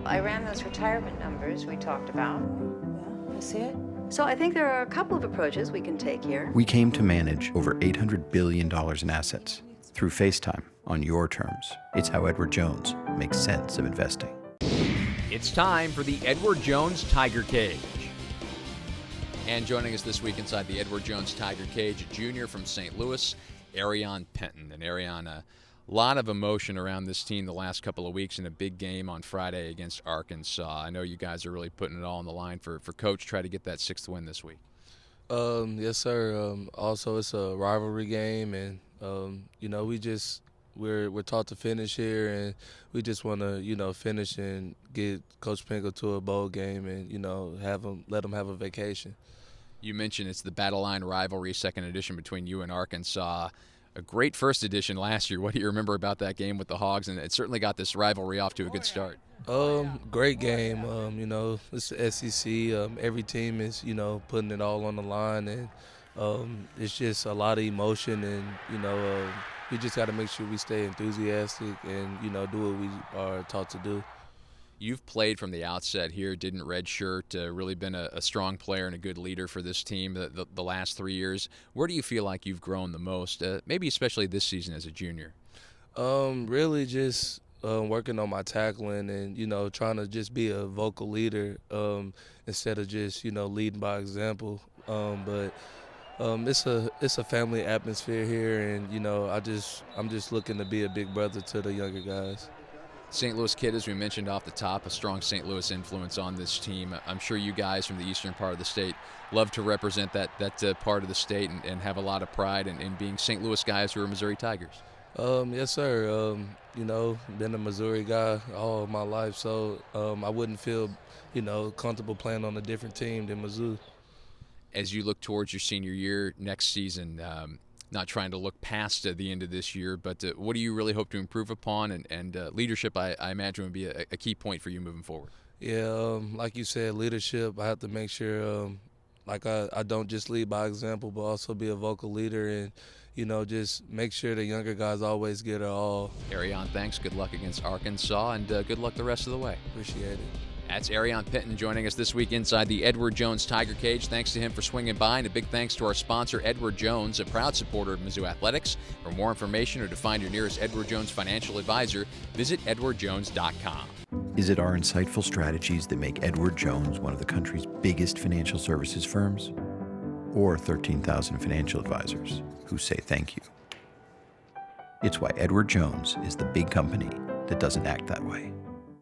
I ran those retirement numbers we talked about. Yeah, I see it. So I think there are a couple of approaches we can take here. We came to manage over $800 billion in assets through FaceTime on your terms. It's how Edward Jones makes sense of investing. It's time for the Edward Jones Tiger Cage. And joining us this week inside the Edward Jones Tiger Cage, a junior from St. Louis, Aarion Penton. And Aarion, a lot of emotion around this team the last couple of weeks in a big game on Friday against Arkansas. I know you guys are really putting it all on the line for Coach to try to get that 6th win this week. Yes, sir. Also, it's a rivalry game, and we're taught to finish here, and we just want to finish and get Coach Pingle to a bowl game, and let them have a vacation. You mentioned it's the Battle Line rivalry, 2nd edition between you and Arkansas. A great 1st edition last year. What do you remember about that game with the Hogs? And it certainly got this rivalry off to a good start. Great game. It's the SEC. Every team is, putting it all on the line, and it's just a lot of emotion, and, we just got to make sure we stay enthusiastic and, do what we are taught to do. You've played from the outset here, didn't redshirt, really been a strong player and a good leader for this team the last 3 years. Where do you feel like you've grown the most, maybe especially this season as a junior? Really just working on my tackling and, trying to just be a vocal leader instead of just, leading by example. It's a family atmosphere here, and, I'm just looking to be a big brother to the younger guys. St. Louis kid, as we mentioned off the top, a strong St. Louis influence on this team. I'm sure you guys from the eastern part of the state love to represent that part of the state and have a lot of pride in being St. Louis guys who are Missouri Tigers. Yes, sir. Been a Missouri guy all of my life, so I wouldn't feel, comfortable playing on a different team than Mizzou. As you look towards your senior year next season, not trying to look past the end of this year, but what do you really hope to improve upon? And leadership, I imagine, would be a key point for you moving forward. Yeah, like you said, leadership. I have to make sure, I don't just lead by example, but also be a vocal leader and, just make sure the younger guys always get it all. Aarion, thanks. Good luck against Arkansas, and good luck the rest of the way. Appreciate it. That's Aarion Penton joining us this week inside the Edward Jones Tiger Cage. Thanks to him for swinging by, and a big thanks to our sponsor, Edward Jones, a proud supporter of Mizzou Athletics. For more information or to find your nearest Edward Jones financial advisor, visit edwardjones.com. Is it our insightful strategies that make Edward Jones one of the country's biggest financial services firms? Or 13,000 financial advisors who say thank you? It's why Edward Jones is the big company that doesn't act that way.